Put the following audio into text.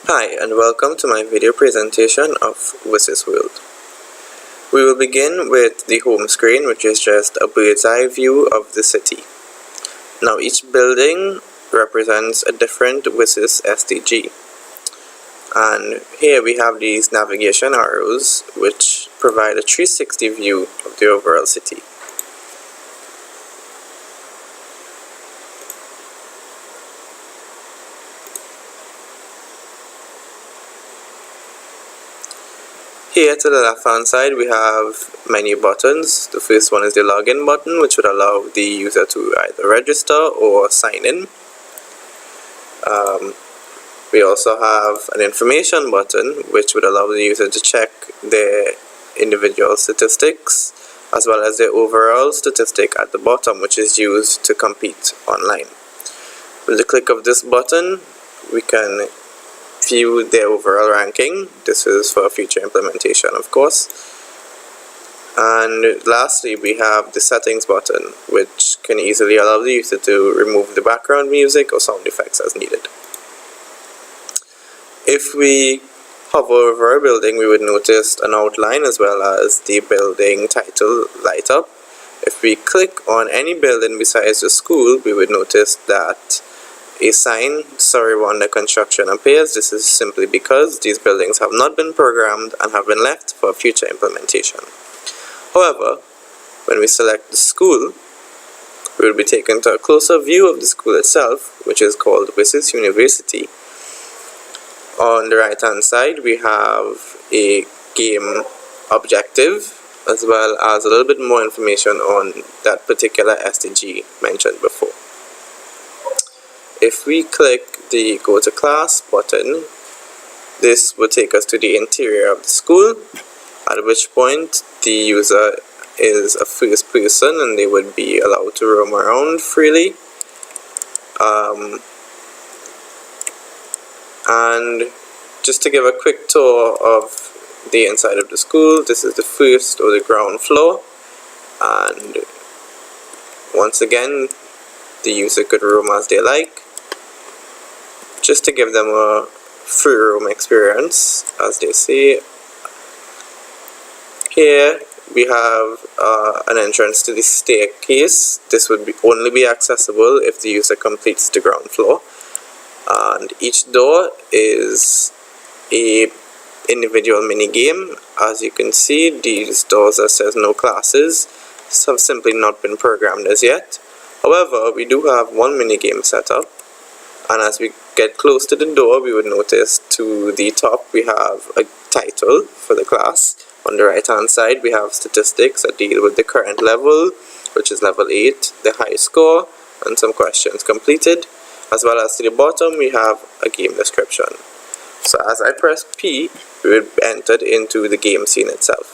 Hi and welcome to my video presentation of Wishes World. We will begin with the home screen, which is just a bird's eye view of the city. Now each building represents a different Wishes SDG. And here we have these navigation arrows which provide a 360 view of the overall city. Here to the left hand side we have menu buttons. The first one is the login button, which would allow the user to either register or sign in. We also have an information button, which would allow the user to check their individual statistics as well as their overall statistic at the bottom, which is used to compete online. With the click of this button we can view their overall ranking. This is for future implementation, of course. And lastly we have the settings button, which can easily allow the user to remove the background music or sound effects as needed. If we hover over a building, we would notice an outline as well as the building title light up. If we click on any building besides the school, we would notice that a sign "Sorry under construction" appears. This is simply because these buildings have not been programmed and have been left for future implementation. However, when we select the school, we will be taken to a closer view of the school itself, which is called Wishes University. On the right hand side we have a game objective as well as a little bit more information on that particular SDG mentioned before. If we click the Go to Class button, this will take us to the interior of the school, at which point the user is a first person and they would be allowed to roam around freely. And just to give a quick tour of the inside of the school, this is the first or the ground floor, and once again the user could roam as they like, just to give them a free roam experience, as they say. Here we have an entrance to the staircase. This would only be accessible if the user completes the ground floor. And each door is a individual mini game. As you can see, these doors that says no classes have simply not been programmed as yet. However, we do have one mini game set up, and as we get close to the door we would notice to the top we have a title for the class. On the right hand side we have statistics that deal with the current level, which is level 8, the high score, and some questions completed. As well as to the bottom we have a game description. So as I press P, we will be entered into the game scene itself.